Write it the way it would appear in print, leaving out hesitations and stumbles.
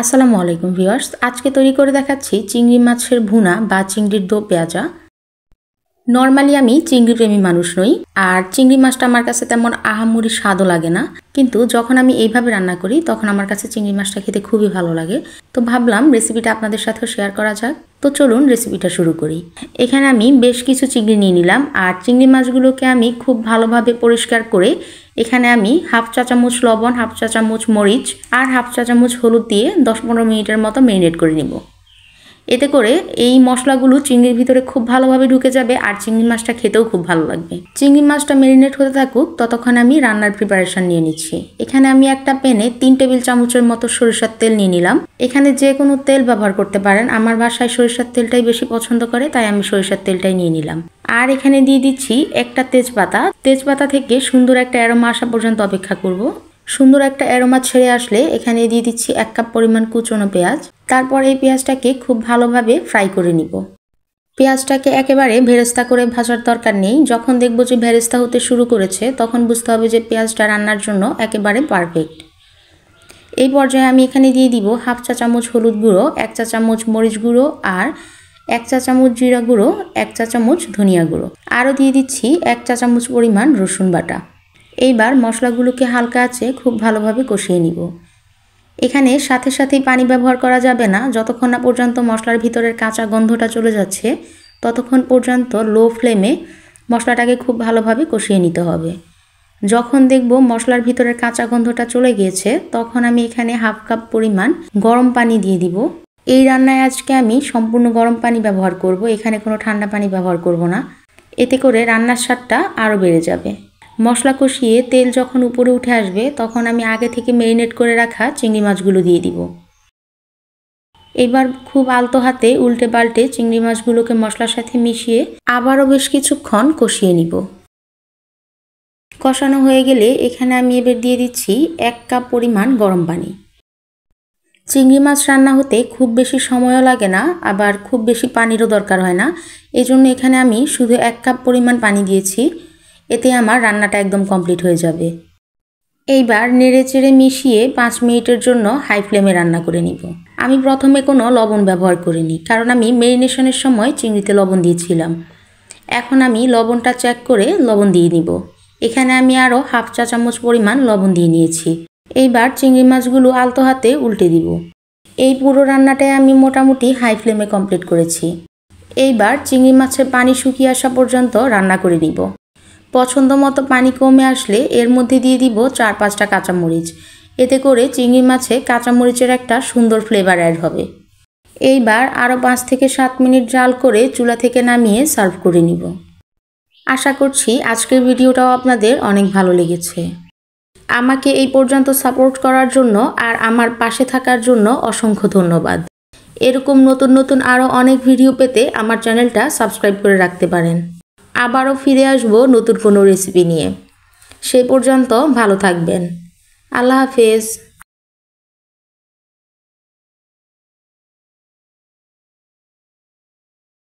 আসসালামু আলাইকুম ভিউয়ার্স, আজকে তৈরি করে দেখাচ্ছি চিংড়ি মাছের ভুনা বা চিংড়ির দো পেঁয়াজা। নরমালি আমি চিংড়ি প্রেমী মানুষ নই, আর চিংড়ি মাছটা আমার কাছে তেমন আহামরি স্বাদও লাগে না, কিন্তু যখন আমি এইভাবে রান্না করি তখন আমার কাছে চিংড়ি মাছটা খেতে খুবই ভালো লাগে। তো ভাবলাম রেসিপিটা আপনাদের সাথেও শেয়ার করা যাক। তো চলুন রেসিপিটা শুরু করি। এখানে আমি বেশ কিছু চিংড়ি নিয়ে নিলাম, আর চিংড়ি মাছগুলোকে আমি খুব ভালোভাবে পরিষ্কার করে এখানে আমি হাফ চা চামচ লবণ, হাফ চা চামচ মরিচ আর হাফ চা চামচ হলুদ দিয়ে 10-15 মিনিটের মতো ম্যারিনেট করে নিব। এতে করে এই মশলাগুলো চিংড়ির ভিতরে খুব ভালোভাবে ঢুকে যাবে, আর চিংড়ি মাছটা খেতেও খুব ভালো লাগবে। চিংড়ি মাছটা ম্যারিনেট হতে থাকুক, ততক্ষণ আমি রান্নার প্রিপারেশন নিয়ে নিচ্ছি। এখানে আমি একটা প্যানে 3 টেবিল চামচের মতো সরিষার তেল নিয়ে নিলাম। এখানে যে কোনো তেল ব্যবহার করতে পারেন, আমার বাসায় সরিষার তেলটাই বেশি পছন্দ করে, তাই আমি সরিষার তেলটাই নিয়ে নিলাম। আর এখানে দিয়ে দিচ্ছি একটা তেজপাতা। তেজপাতা থেকে সুন্দর একটা অ্যারোমা আসা পর্যন্ত অপেক্ষা করব। সুন্দর একটা অ্যারোমা ছেড়ে আসলে এখানে দিয়ে দিচ্ছি 1 কাপ পরিমাণ কুচনো পেঁয়াজ। তারপর এই পেঁয়াজটাকে খুব ভালোভাবে ফ্রাই করে নিব। পেঁয়াজটাকে একেবারে ভেরেস্তা করে ভাজার দরকার নেই। যখন দেখব যে ভেরেস্তা হতে শুরু করেছে, তখন বুঝতে হবে যে পেঁয়াজটা রান্নার জন্য একেবারে পারফেক্ট। এই পর্যায়ে আমি এখানে দিয়ে দিব হাফ চা চামচ হলুদ গুঁড়ো, 1 চা চামচ মরিচ গুঁড়ো আর 1 চা চামচ জিরা গুঁড়ো, 1 চা চামচ ধনিয়া গুঁড়ো। আরও দিয়ে দিচ্ছি 1 চা চামচ পরিমাণ রসুন বাটা। এইবার মশলাগুলোকে হালকা আঁচে খুব ভালোভাবে কষিয়ে নিব। এখানে সাথে সাথেই পানি ব্যবহার করা যাবে না। যতক্ষণ না পর্যন্ত মশলার ভিতরের কাঁচা গন্ধটা চলে যাচ্ছে, ততক্ষণ পর্যন্ত লো ফ্লেমে মশলাটাকে খুব ভালোভাবে কষিয়ে নিতে হবে। যখন দেখব মশলার ভিতরের কাঁচা গন্ধটা চলে গিয়েছে, তখন আমি এখানে হাফ কাপ পরিমাণ গরম পানি দিয়ে দিব। এই রান্নায় আজকে আমি সম্পূর্ণ গরম পানি ব্যবহার করব, এখানে কোনো ঠান্ডা পানি ব্যবহার করব না। এতে করে রান্নার স্বাদটা আরও বেড়ে যাবে। মশলা কষিয়ে তেল যখন উপরে উঠে আসবে, তখন আমি আগে থেকে ম্যারিনেট করে রাখা চিংড়ি মাছগুলো দিয়ে দিব। এবার খুব আলতো হাতে উল্টে পাল্টে চিংড়ি মাছগুলোকে মশলার সাথে মিশিয়ে আবারও বেশ কিছুক্ষণ কষিয়ে নিব। কষানো হয়ে গেলে এখানে আমি এবার দিয়ে দিচ্ছি 1 কাপ পরিমাণ গরম পানি। চিংড়ি মাছ রান্না হতে খুব বেশি সময়ও লাগে না, আবার খুব বেশি পানিরও দরকার হয় না। এজন্য এখানে আমি শুধু 1 কাপ পরিমাণ পানি দিয়েছি। এতে আমার রান্নাটা একদম কমপ্লিট হয়ে যাবে। এইবার নেড়ে চেড়ে মিশিয়ে 5 মিনিটের জন্য হাই ফ্লেমে রান্না করে নিব। আমি প্রথমে কোনো লবণ ব্যবহার করিনি, কারণ আমি ম্যারিনেশনের সময় চিংড়িতে লবণ দিয়েছিলাম। এখন আমি লবণটা চেক করে লবণ দিয়ে নিব। এখানে আমি আরও হাফ চা চামচ পরিমাণ লবণ দিয়ে নিয়েছি। এইবার চিংড়ি মাছগুলো আলতো হাতে উল্টে দিব। এই পুরো রান্নাটাই আমি মোটামুটি হাই ফ্লেমে কমপ্লিট করেছি। এইবার চিংড়ি মাছের পানি শুকিয়ে আসা পর্যন্ত রান্না করে নিব। পছন্দ মতো পানি কমে আসলে এর মধ্যে দিয়ে দিব 4-5টা কাঁচামরিচ। এতে করে চিংড়ি মাছে কাঁচামরিচের একটা সুন্দর ফ্লেভার অ্যাড হবে। এইবার আরও 5 থেকে 7 মিনিট জাল করে চুলা থেকে নামিয়ে সার্ভ করে নিব। আশা করছি আজকের ভিডিওটাও আপনাদের অনেক ভালো লেগেছে। আমাকে এই পর্যন্ত সাপোর্ট করার জন্য আর আমার পাশে থাকার জন্য অসংখ্য ধন্যবাদ। এরকম নতুন নতুন আরও অনেক ভিডিও পেতে আমার চ্যানেলটা সাবস্ক্রাইব করে রাখতে পারেন। আবারও ফিরে আসব নতুন কোনো রেসিপি নিয়ে। সেই পর্যন্ত ভালো থাকবেন। আল্লাহ হাফেজ।